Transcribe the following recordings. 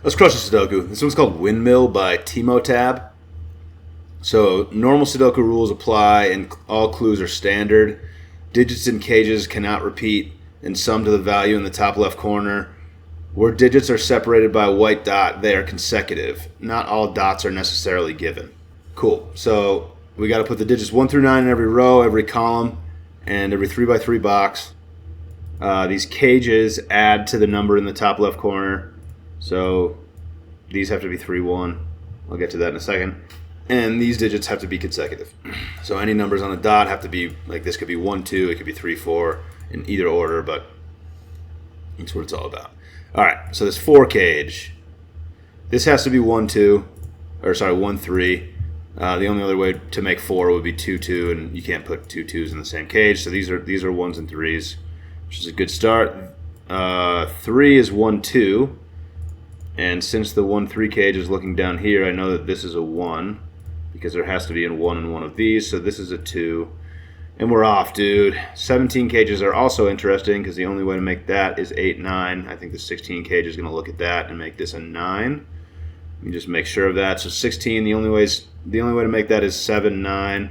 Let's crush a Sudoku. This one's called Windmill by Timotab. So normal Sudoku rules apply and all clues are standard. Digits in cages cannot repeat and sum to the value in the top left corner. Where digits are separated by a white dot, they are consecutive. Not all dots are necessarily given. Cool. So we got to put the digits 1 through 9 in every row, every column, and every 3x3 box. These cages add to the number in the top left corner. So these have to be 3, 1. I'll get to that in a second. And these digits have to be consecutive. So any numbers on the dot have to be, like this could be 1, 2, it could be 3, 4 in either order, but that's what it's all about. All right, so this 4 cage. This has to be 1, 2, or sorry, 1, 3. The only other way to make 4 would be 2, 2, and you can't put 2 2s in the same cage. So these are 1s and 3s, which is a good start. 3 is 1, 2. And since the 1, 3 cage is looking down here, I know that this is a 1 because there has to be a 1 in one of these. So this is a 2. And we're off, dude. 17 cages are also interesting because the only way to make that is 8, 9. I think the 16 cage is going to look at that and make this a 9. Let me just make sure of that. So 16, the only way to make that is 7, 9.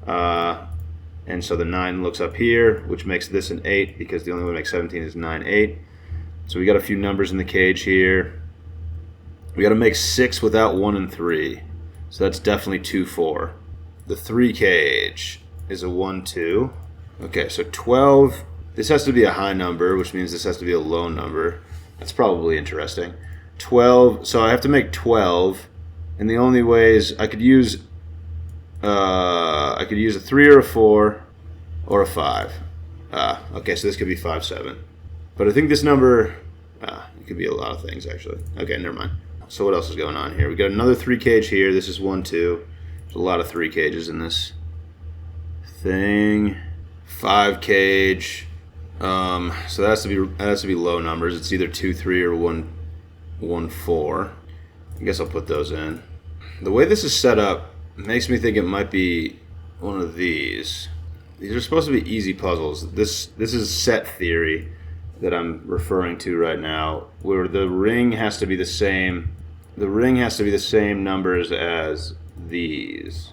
And so the 9 looks up here, which makes this an 8 because the only way to make 17 is 9, 8. So we got a few numbers in the cage here. We got to make 6 without 1 and 3. So that's definitely 2, 4. The 3 cage is a 1, 2. Okay, so 12. This has to be a high number, which means this has to be a low number. That's probably interesting. 12. So I have to make 12, and the only ways I could use a 3 or a 4 or a 5. Okay, so this could be 5, 7. But I think this number, it could be a lot of things, actually. Okay, never mind. So what else is going on here? We got another 3 cage here. This is 1, 2. There's a lot of 3 cages in this thing. 5 cage. So that has to be low numbers. It's either 2, 3 or 1, 4. I guess I'll put those in. The way this is set up makes me think it might be one of these. These are supposed to be easy puzzles. This is set theory that I'm referring to right now, where the ring has to be the same. The ring has to be the same numbers as these.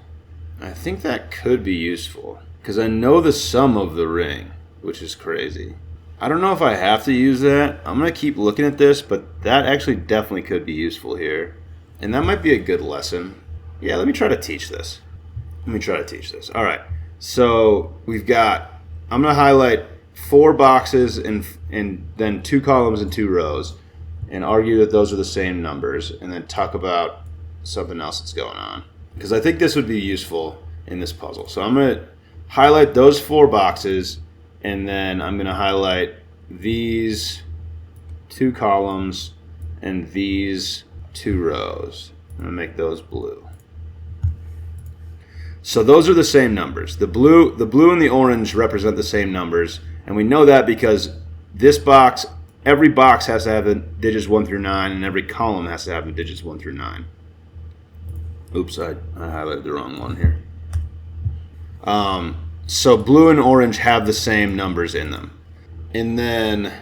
I think that could be useful because I know the sum of the ring, which is crazy. I don't know if I have to use that. I'm going to keep looking at this, but that actually definitely could be useful here. And that might be a good lesson. Yeah, let me try to teach this. All right. So we've got, I'm going to highlight 4 boxes and then 2 columns and 2 rows and argue that those are the same numbers and then talk about something else that's going on. Because I think this would be useful in this puzzle. So I'm going to highlight those 4 boxes and then I'm going to highlight these 2 columns and these 2 rows. I'm going to make those blue. So those are the same numbers. The blue and the orange represent the same numbers. And we know that because this box, every box has to have the digits 1 through 9, and every column has to have the digits 1 through 9. Oops, I highlighted the wrong one here. So blue and orange have the same numbers in them. And then,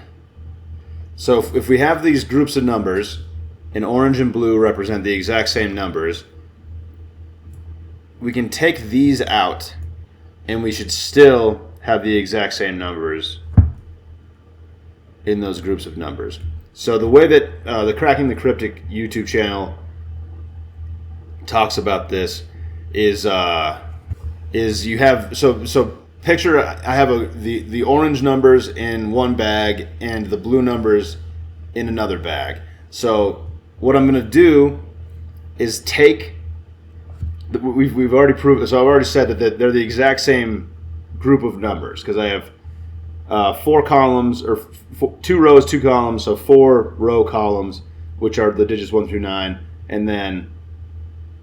so if we have these groups of numbers, and orange and blue represent the exact same numbers, we can take these out, and we should still have the exact same numbers in those groups of numbers. So the way that the Cracking the Cryptic YouTube channel talks about this is you have so picture I have the orange numbers in one bag and the blue numbers in another bag. So what I'm going to do is take we've already proved, so I've already said that they're the exact same group of numbers because I have 4 columns or 2 rows, 2 columns, so 4 row columns, which are the digits 1 through 9, and then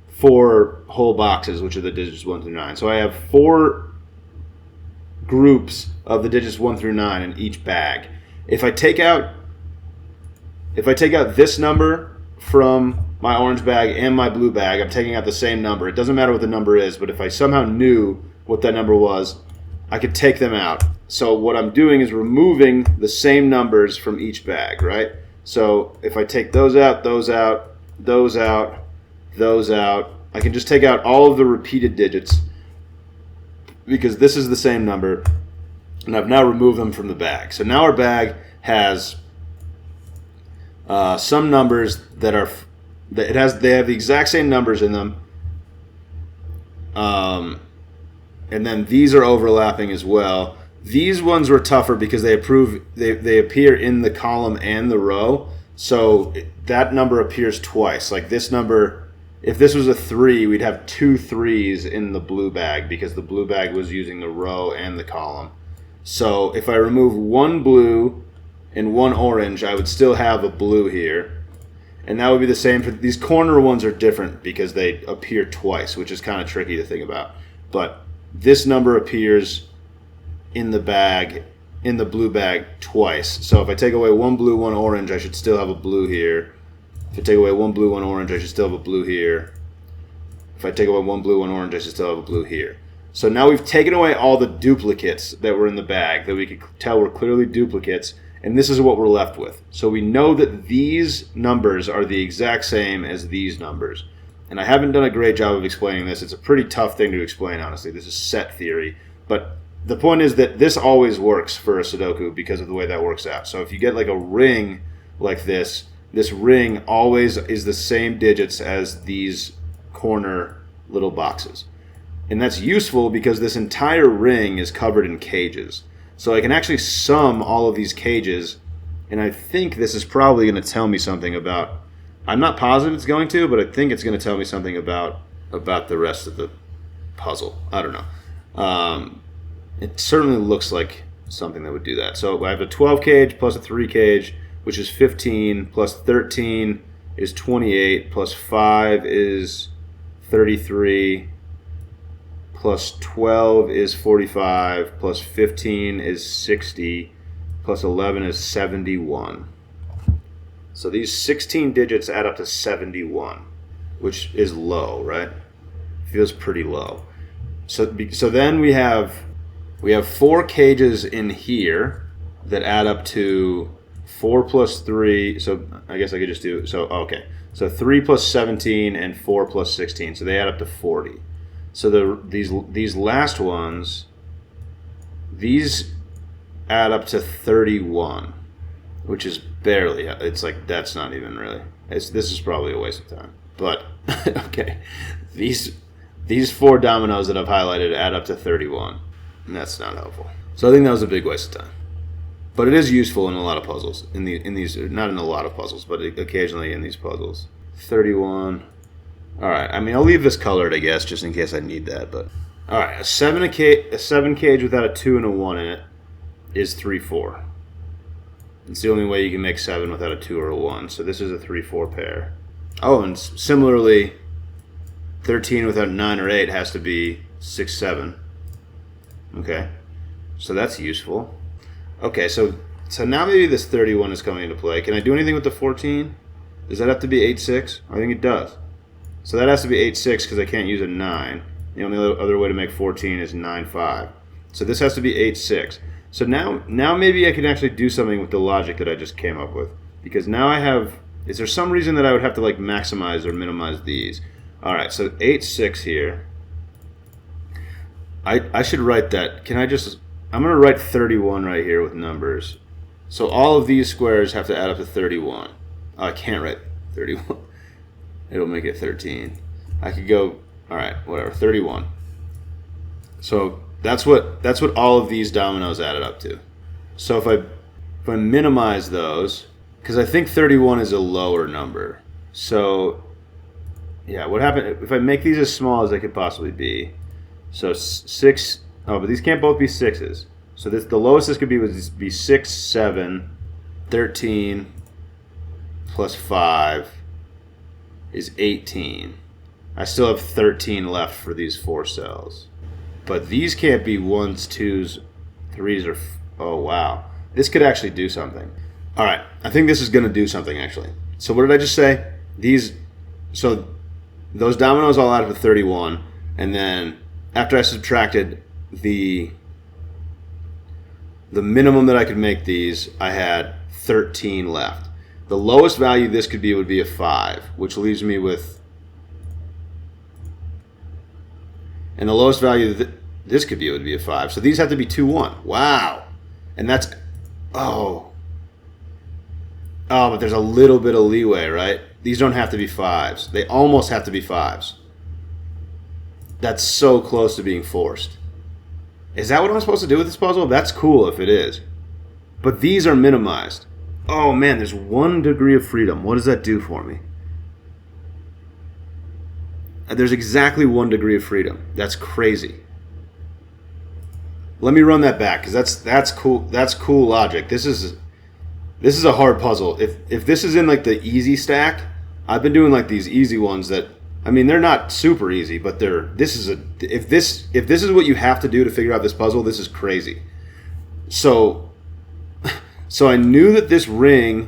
4 whole boxes, which are the digits 1 through 9. So I have 4 groups of the digits 1 through 9 in each bag. If I take out this number from my orange bag and my blue bag, I'm taking out the same number. It doesn't matter what the number is, but if I somehow knew what that number was, I could take them out. So what I'm doing is removing the same numbers from each bag, right? So if I take those out, those out, those out, those out, I can just take out all of the repeated digits because this is the same number, and I've now removed them from the bag. So now our bag has some numbers that are they have the exact same numbers in them, and then these are overlapping as well. These ones were tougher because they appear in the column and the row, so that number appears twice. Like this number, if this was a 3, we'd have 2 3s in the blue bag because the blue bag was using the row and the column. So if I remove 1 blue and 1 orange, I would still have a blue here. And that would be the same for these corner ones are different because they appear twice, which is kind of tricky to think about. But this number appears in the bag, in the blue bag twice. So if I take away 1 blue, 1 orange, I should still have a blue here. If I take away 1 blue, 1 orange, I should still have a blue here. If I take away 1 blue, 1 orange, I should still have a blue here. So now we've taken away all the duplicates that were in the bag that we could tell were clearly duplicates, and this is what we're left with. So we know that these numbers are the exact same as these numbers. And I haven't done a great job of explaining this. It's a pretty tough thing to explain, honestly. This is set theory. But the point is that this always works for a Sudoku because of the way that works out. So if you get like a ring like this ring always is the same digits as these corner little boxes. And that's useful because this entire ring is covered in cages. So I can actually sum all of these cages, and I think this is probably going to tell me something about, I'm not positive it's going to, but I think it's going to tell me something about the rest of the puzzle. I don't know. It certainly looks like something that would do that. So I have a 12 cage plus a 3 cage, which is 15, plus 13 is 28, plus 5 is 33, plus 12 is 45, plus 15 is 60, plus 11 is 71. So these 16 digits add up to 71, which is low, right? Feels pretty low. So then we have 4 cages in here that add up to 4 plus 3. So I guess I could just do, so okay. So 3 plus 17 and 4 plus 16. So they add up to 40. So these last ones, these add up to 31, which is barely, it's like, that's not even really, this is probably a waste of time. But, okay, these 4 dominoes that I've highlighted add up to 31, and that's not helpful. So I think that was a big waste of time. But it is useful in a lot of puzzles, in these, not in a lot of puzzles, but occasionally in these puzzles. 31. All right, I mean, I'll leave this colored, I guess, just in case I need that. But all right, a 7 cage without a 2 and a 1 in it is 3-4. It's the only way you can make 7 without a 2 or a 1. So this is a 3-4 pair. Oh, and similarly, 13 without a 9 or 8 has to be 6-7. Okay, so that's useful. Okay, so now maybe this 31 is coming into play. Can I do anything with the 14? Does that have to be 8-6? I think it does. So that has to be 8-6 because I can't use a 9. The only other way to make 14 is 9-5. So this has to be 8-6. So now maybe I can actually do something with the logic that I just came up with. Because now I have, is there some reason that I would have to like maximize or minimize these? All right, so 8-6 here. I should write that. Can I just, I'm going to write 31 right here with numbers. So all of these squares have to add up to 31. Oh, I can't write 31. It'll make it 13. I could go, all right, whatever, 31. So that's what all of these dominoes added up to. So if I minimize those, because I think 31 is a lower number. So yeah, what happened if I make these as small as they could possibly be? So 6. Oh, but these can't both be 6s. So the lowest this could be would be 6, 7, 13 plus 5 is 18. I still have 13 left for these 4 cells. But these can't be 1s, 2s, 3s, or... Oh, wow. This could actually do something. All right. I think this is going to do something, actually. So what did I just say? So those dominoes all add up to 31. And then after I subtracted the minimum that I could make these, I had 13 left. The lowest value this could be would be a 5, which leaves me with... And the lowest value this could be would be a 5. So these have to be 2-1. Wow. And that's... Oh, but there's a little bit of leeway, right? These don't have to be 5s. They almost have to be 5s. That's so close to being forced. Is that what I'm supposed to do with this puzzle? That's cool if it is. But these are minimized. Oh man, there's 1 degree of freedom. What does that do for me? There's exactly 1 degree of freedom. That's crazy. Let me run that back, because that's cool. That's cool logic. This is a hard puzzle. If this is in like the easy stack, I've been doing like these easy ones that, I mean, they're not super easy, but if this is what you have to do to figure out this puzzle, this is crazy. So I knew that this ring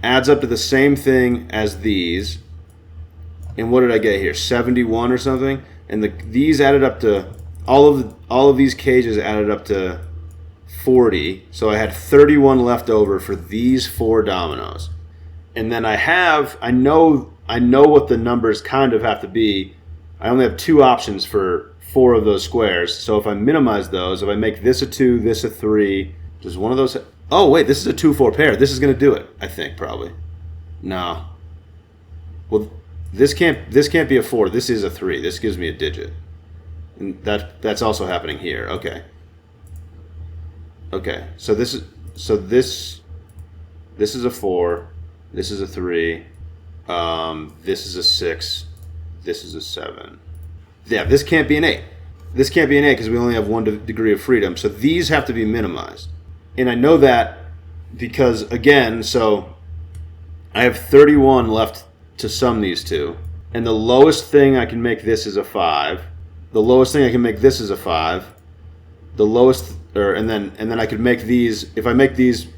adds up to the same thing as these. And what did I get here? 71 or something? And these added up to all of these cages added up to 40. So I had 31 left over for these 4 dominoes. And then I know what the numbers kind of have to be. I only have 2 options for 4 of those squares. So if I minimize those, if I make this a 2, this a 3, does one of those... Oh, wait, this is a 2-4 pair. This is going to do it, I think, probably. No. Well, this can't be a 4. This is a 3. This gives me a digit. And that's also happening here. Okay. Okay. So this is a 4. This is a 3. This is a 6. This is a 7. Yeah, this can't be an 8. This can't be an 8 because we only have 1 degree of freedom. So these have to be minimized. And I know that because, again, so I have 31 left to sum these two. And the lowest thing I can make this is a 5. The lowest thing I can make this is a 5. The lowest, and then I could make these, if I make these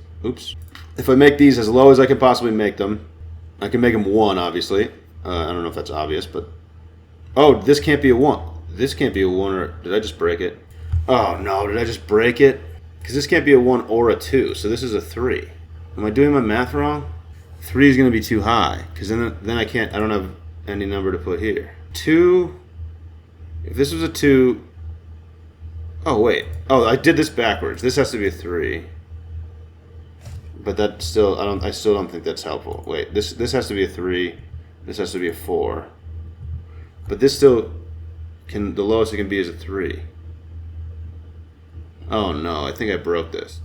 as low as I can possibly make them, I can make them 1, obviously. I don't know if that's obvious, but... Oh, this can't be a 1. This can't be a 1, or did I just break it? Oh, no, did I just break it? Because this can't be a 1 or a 2, so this is a 3. Am I doing my math wrong? 3 is going to be too high, because then I don't have any number to put here. 2, if this was a 2... Oh, wait. Oh, I did this backwards. This has to be a 3. But that still, I still don't think that's helpful. Wait, this has to be a 3. This has to be a 4. But this still the lowest it can be is a 3. Oh no, I think I broke this.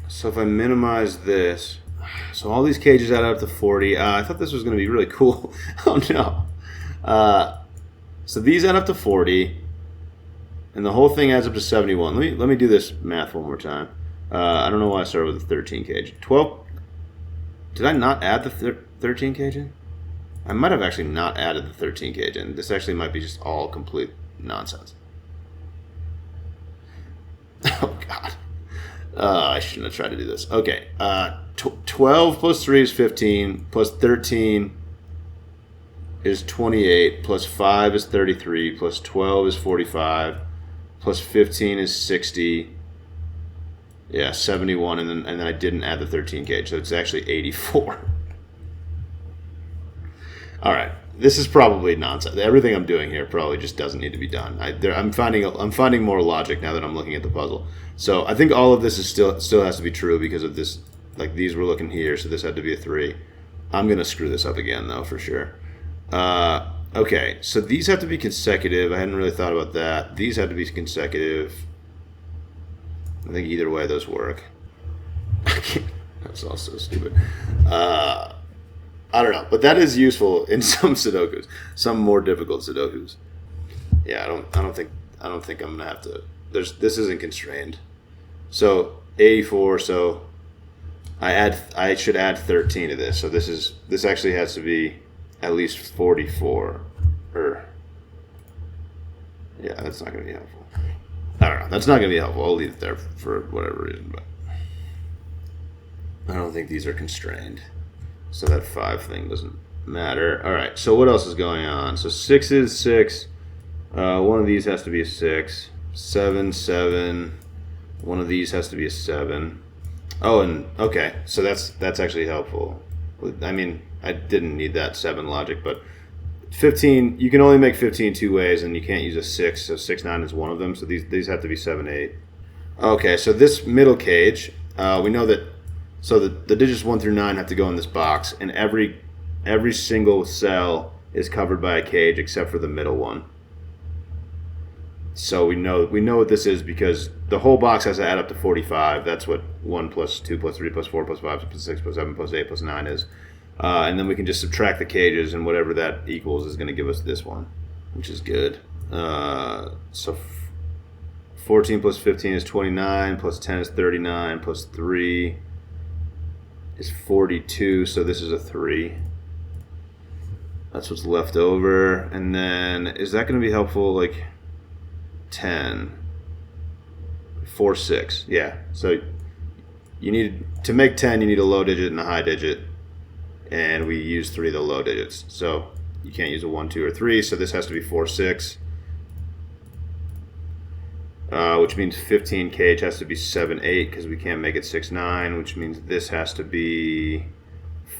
So if I minimize this, so all these cages add up to 40. I thought this was going to be really cool. Oh no. So these add up to 40, and the whole thing adds up to 71. Let me do this math one more time. I don't know why I started with the 13 cage. 12. Did I not add the 13 cage in? I might have actually not added the 13 cage in. This actually might be just all complete nonsense. Oh, God. I shouldn't have tried to do this. Okay. 12 plus 3 is 15, plus 13 is 28, plus 5 is 33, plus 12 is 45, plus 15 is 60. Yeah, 71, and then I didn't add the 13 gauge, so it's actually 84. All right, this is probably nonsense. Everything I'm doing here probably just doesn't need to be done. I'm finding more logic now that I'm looking at the puzzle. So I think all of this is still has to be true because of this. Like these were looking here, so this had to be a 3. I'm gonna screw this up again though for sure. Okay, so these have to be consecutive. I hadn't really thought about that. These have to be consecutive. I think either way those work. That's all so stupid. I don't know, but that is useful in some Sudokus, some more difficult Sudokus. Yeah, I don't think I'm gonna have to. This isn't constrained. So 84. So I should add 13 to this. So this actually has to be at least 44. Or yeah, that's not gonna be helpful. I don't know. That's not gonna be helpful. I'll leave it there for whatever reason, but I don't think these are constrained. So that 5 thing doesn't matter. All right, so what else is going on? So 6 is 6. One of these has to be a 6. 7, 7. One of these has to be a 7. Oh, and okay, so that's actually helpful. I mean, I didn't need that 7 logic, but 15, you can only make 15 two ways, and you can't use a 6, so 6, 9 is one of them, so these have to be 7, 8. Okay, so this middle cage, we know that, so the digits 1 through 9 have to go in this box, and every single cell is covered by a cage except for the middle one. So we know what this is because the whole box has to add up to 45. That's what 1 plus 2 plus 3 plus 4 plus 5 plus 6 plus 7 plus 8 plus 9 is. And then we can just subtract the cages, and whatever that equals is going to give us this one, which is good. So 14 plus 15 is 29, plus 10 is 39, plus 3 is 42, so this is a 3. That's what's left over. And then, is that going to be helpful? Like 10, 4, 6. Yeah, so you need, to make 10, you need a low digit and a high digit. And we use 3 of the low digits. So you can't use a 1, 2, or 3, so this has to be 4, 6. Which means 15 cage has to be 7, 8 because we can't make it 6, 9, which means this has to be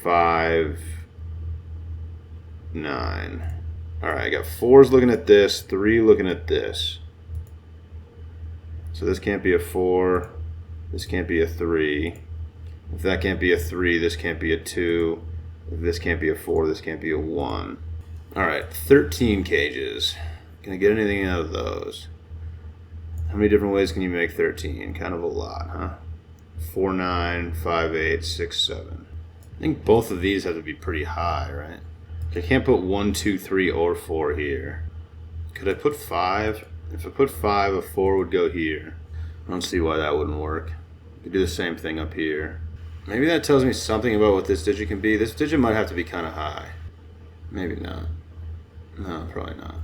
5, 9. Alright, I got 4s looking at this, 3 looking at this. So this can't be a 4, this can't be a 3. If that can't be a 3, this can't be a 2. If this can't be a 4, this can't be a 1. Alright, 13 cages. Can I get anything out of those? How many different ways can you make 13? Kind of a lot, huh? 4, 9, 5, 8, 6, 7. I think both of these have to be pretty high, right? I can't put 1, 2, 3, or 4 here. Could I put 5? If I put 5, a 4 would go here. I don't see why that wouldn't work. I could do the same thing up here. Maybe that tells me something about what this digit can be. This digit might have to be kind of high. Maybe not. No, probably not.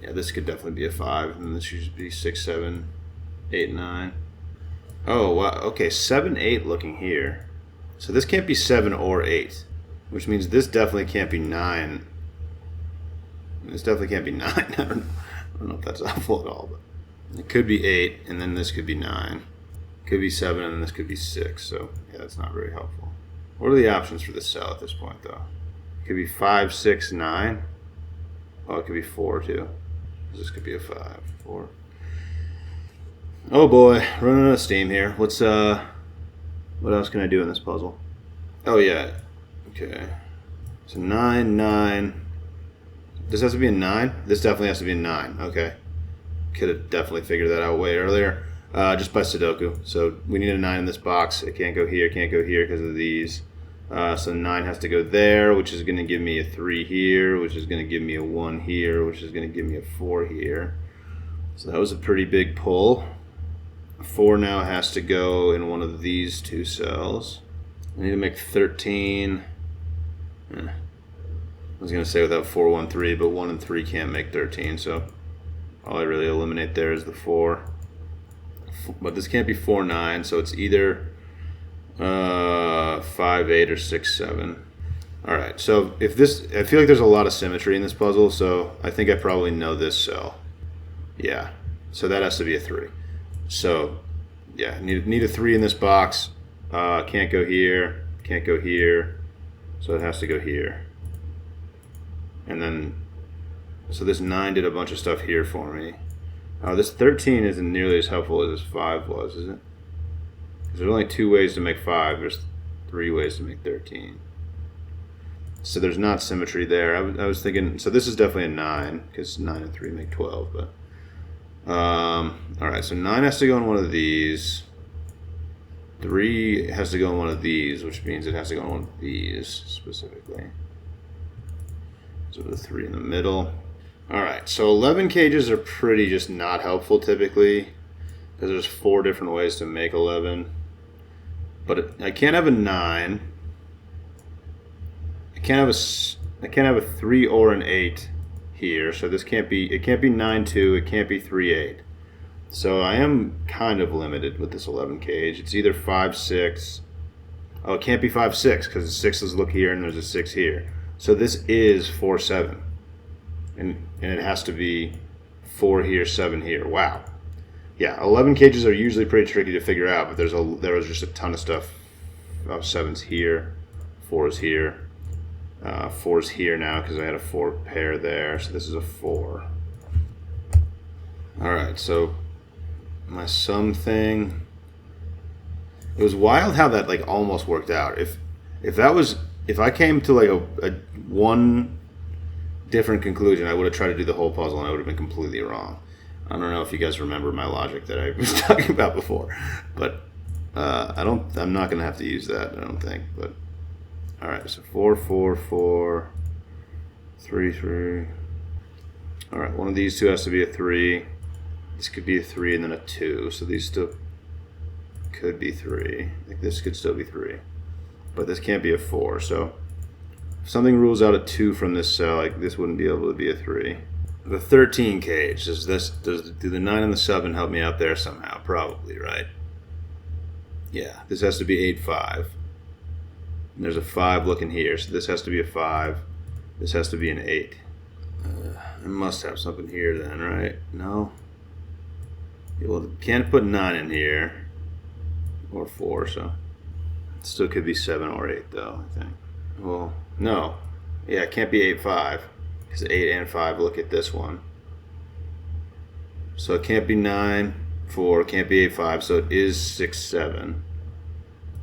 Yeah, this could definitely be a 5, and this should be 6, 7, 8, 9. Oh, wow. Okay, 7, 8 looking here. So this can't be 7 or 8, which means this definitely can't be 9. This definitely can't be 9. I don't know if that's helpful at all, but it could be 8, and then this could be 9. Could be 7, and then this could be 6. So yeah, that's not very helpful. What are the options for this cell at this point, though? It could be 5, 6, 9. Oh, it could be 4 too. This could be a 5, 4. Oh boy, running out of steam here. What else can I do in this puzzle? Oh yeah. Okay. So 9, 9. This has to be a 9? This definitely has to be a 9. Okay. Could have definitely figured that out way earlier. Just by Sudoku. So we need a 9 in this box. It can't go here, can't go here because of these. So 9 has to go there, which is going to give me a 3 here, which is going to give me a 1 here, which is going to give me a 4 here. So that was a pretty big pull. 4 now has to go in one of these 2 cells. I need to make 13. I was going to say without 4, 1, 3, but 1 and 3 can't make 13, so all I really eliminate there is the 4. But this can't be 4, 9, so it's either 5, 8, or 6, 7. Alright, so if this, I feel like there's a lot of symmetry in this puzzle, so I think I probably know this cell. Yeah, so that has to be a 3. So, yeah, need a 3 in this box. Can't go here, can't go here, so it has to go here. And then, so this 9 did a bunch of stuff here for me. This 13 isn't nearly as helpful as this 5 was, is it? Because there's only 2 ways to make 5, there's 3 ways to make 13. So there's not symmetry there. I was thinking, so this is definitely a 9, because 9 and 3 make 12, but... Alright, so 9 has to go in one of these. 3 has to go in one of these, which means it has to go in one of these, specifically. So the 3 in the middle. Alright, so 11 cages are pretty just not helpful typically, because there's 4 different ways to make 11. But I can't have a 9. I can't have a 3 or an 8 here, so this can't be, it can't be 9, 2, it can't be 3, 8. So I am kind of limited with this 11 cage. It's either 5, 6. Oh, it can't be 5, 6, because the 6s look here and there's a 6 here. So this is 4, 7. And it has to be 4 here, 7 here. Wow. Yeah, 11 cages are usually pretty tricky to figure out, but there was just a ton of stuff 7's here, 4 is here. 4 is here now because I had a 4 pair there, so this is a 4. Alright, so my sum thing, it was wild how that like almost worked out. If I came to like a one different conclusion, I would have tried to do the whole puzzle and I would have been completely wrong. I don't know if you guys remember my logic that I was talking about before, but I'm not gonna have to use that, I don't think. But all right, so 4, 4, 4, 3, 3. All right, one of these two has to be a 3. This could be a 3 and then a 2, so these still could be 3. Like this could still be 3, but this can't be a 4. So if something rules out a 2 from this cell, like this wouldn't be able to be a 3. The 13 cage, do the 9 and the 7 help me out there somehow? Probably, right? Yeah, this has to be 8, 5. And there's a 5 looking here, so this has to be a 5. This has to be an 8. I must have something here then, right? No? Yeah, well, can't put 9 in here. Or 4, so. It still could be 7 or 8, though, I think. Well, no. Yeah, it can't be 8, 5. Because 8 and 5 look at this one. So it can't be 9, 4, it can't be 8, 5, so it is 6, 7.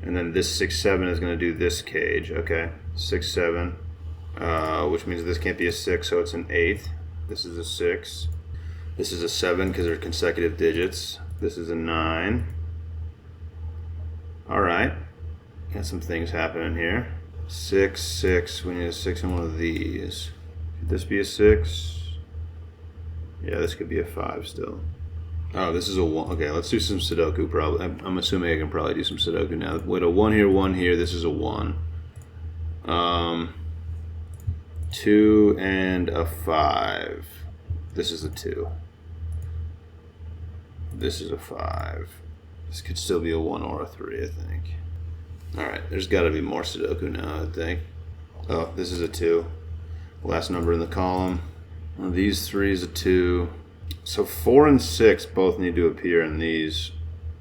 And then this 6, 7 is going to do this cage, okay? 6, 7, which means this can't be a 6, so it's an 8. This is a 6. This is a 7 because they're consecutive digits. This is a 9. Alright. Got some things happening here. 6, 6, we need a 6 in one of these. Could this be a 6? Yeah, this could be a 5 still. Oh, this is a 1. Okay, let's do some Sudoku probably. I'm assuming I can probably do some Sudoku now. Wait, a 1 here, 1 here. This is a 1. 2 and a 5. This is a 2. This is a 5. This could still be a 1 or a 3, I think. Alright, there's got to be more Sudoku now, I think. Oh, this is a 2. Last number in the column. One of these 3 is a 2. So 4 and 6 both need to appear in these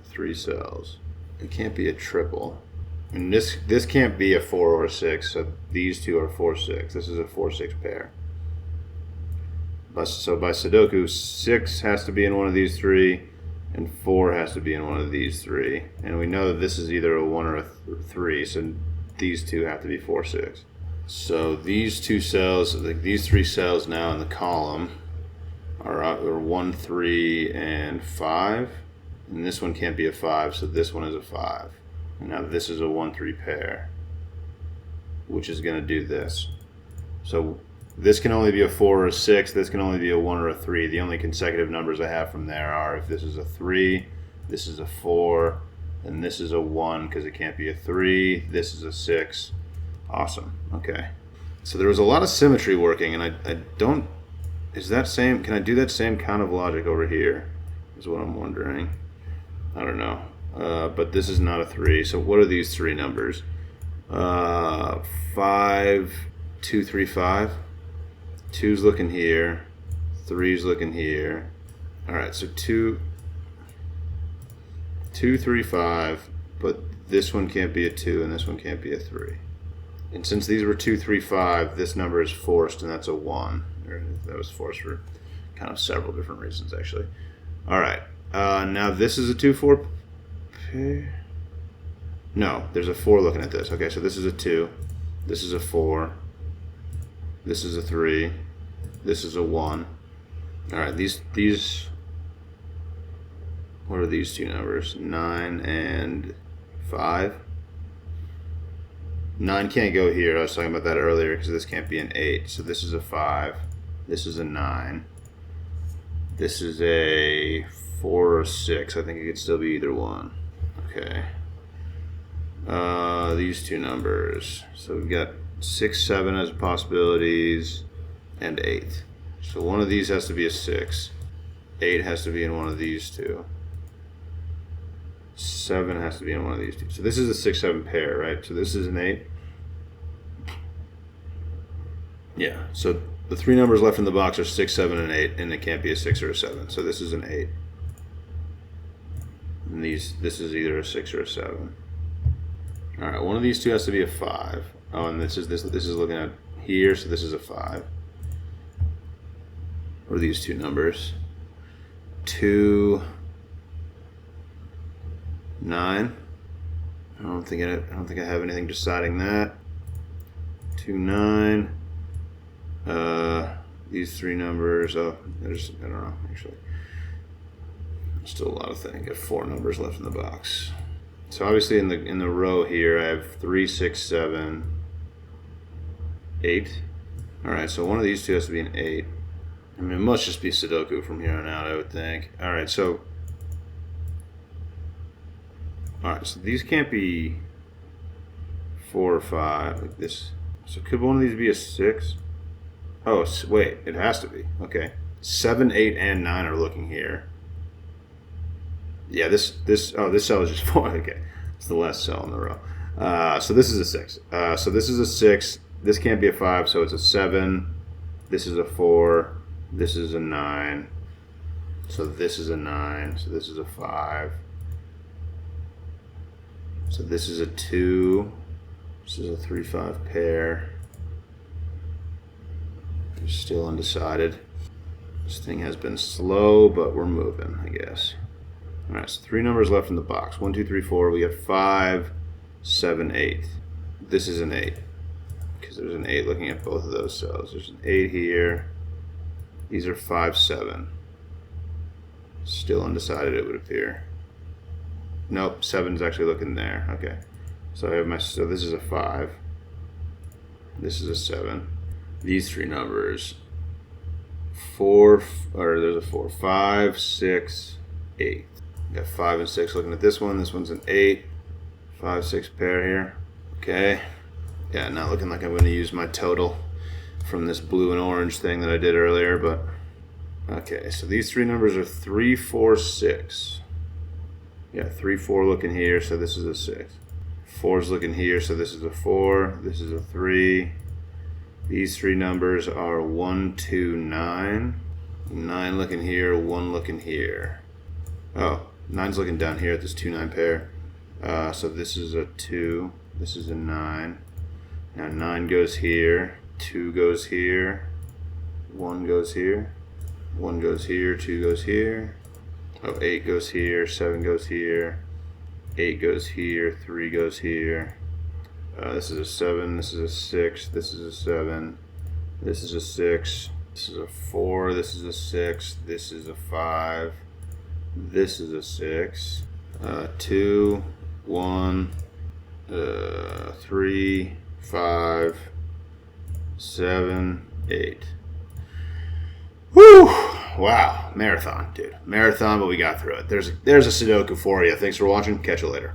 3 cells. It can't be a triple. And this can't be a 4 or a 6, so these two are 4, 6. This is a 4, 6 pair. So by Sudoku, 6 has to be in one of these 3, and 4 has to be in one of these 3. And we know that this is either a 1 or a 3, so these two have to be 4, 6. So these two cells, like these 3 cells now in the column, are 1, 3, and 5. And this one can't be a 5, so this one is a 5. And now this is a 1, 3 pair, which is going to do this. So this can only be a 4 or a 6. This can only be a 1 or a 3. The only consecutive numbers I have from there are if this is a 3, this is a 4, and this is a 1 because it can't be a 3. This is a 6. Awesome. Okay. So there was a lot of symmetry working, and I don't... Is that same? Can I do that same kind of logic over here? Is what I'm wondering. I don't know. But this is not a 3. So what are these 3 numbers? 5, 2, 3, 5. 2's looking here. 3's looking here. All right. So 2, 3, 5. But this one can't be a 2, and this one can't be a 3. And since these were 2, 3, 5, this number is forced, and that's a 1. That was forced for kind of several different reasons, actually. All right. Now this is a 2, 4 pair. No, there's a 4 looking at this. Okay, so this is a 2. This is a 4. This is a 3. This is a 1. All right, these. What are these two numbers? 9 and 5. 9 can't go here. I was talking about that earlier because this can't be an 8. So this is a 5. This is a 9. This is a 4 or 6. I think it could still be either one. Okay. These two numbers. So we've got 6, 7 as possibilities, and 8. So one of these has to be a 6. 8 has to be in one of these two. 7 has to be in one of these two. So this is a 6, 7 pair, right? So this is an 8. Yeah, so the 3 numbers left in the box are 6, 7, and 8, and it can't be a 6 or a 7. So this is an 8. And this is either a 6 or a 7. All right, one of these two has to be a 5. Oh, and this is looking at here, so this is a 5. What are these two numbers? 2, 9. I don't think I have anything deciding that. 2, 9. These three numbers. Oh, I don't know actually. Still a lot of things. Got 4 numbers left in the box. So obviously in the row here I have 3, 6, 7, 8. All right, so one of these two has to be an 8. I mean, it must just be Sudoku from here on out, I would think. All right, so these can't be 4 or 5 like this. So could one of these be a 6? Oh, wait, it has to be. Okay, 7, 8, and 9 are looking here. Yeah, this cell is just 4. Okay, it's the last cell in the row. So this is a 6. So this is a 6. This can't be a 5, so it's a 7. This is a 4. This is a 9. So this is a 9. So this is a 5. So this is a 2. This is a 3, 5 pair. We're still undecided. This thing has been slow, but we're moving, I guess. All right, so 3 numbers left in the box. 1, 2, 3, 4. We got 5, 7, 8. This is an 8 because there's an 8 looking at both of those cells. There's an 8 here. These are 5, 7. Still undecided, it would appear. Nope, 7 is actually looking there. Okay, so I have so this is a 5. This is a 7. These 3 numbers. 4, or there's a 4. 5, 6, 8. Got 5 and 6 looking at this one. This one's an 8. 5, 6 pair here. Okay. Yeah, not looking like I'm going to use my total from this blue and orange thing that I did earlier, but okay. So these 3 numbers are 3, 4, 6. Yeah, 3, 4 looking here, so this is a 6. 4 is looking here, so this is a 4. This is a 3. These 3 numbers are 1, 2, 9. 9 looking here, 1 looking here. Oh, 9's looking down here at this 2, 9 pair. So this is a 2. This is a 9. Now 9 goes here. 2 goes here. 1 goes here. 1 goes here. 2 goes here. Oh, 8 goes here. 7 goes here. 8 goes here. 3 goes here. This is a 7. This is a 6. This is a 7. This is a 6. This is a 4. This is a 6. This is a 5. This is a 6. 2, 1, 3, 5, 7, 8. Whew! Wow, marathon, dude. Marathon, but we got through it. There's a Sudoku for you. Thanks for watching. Catch you later.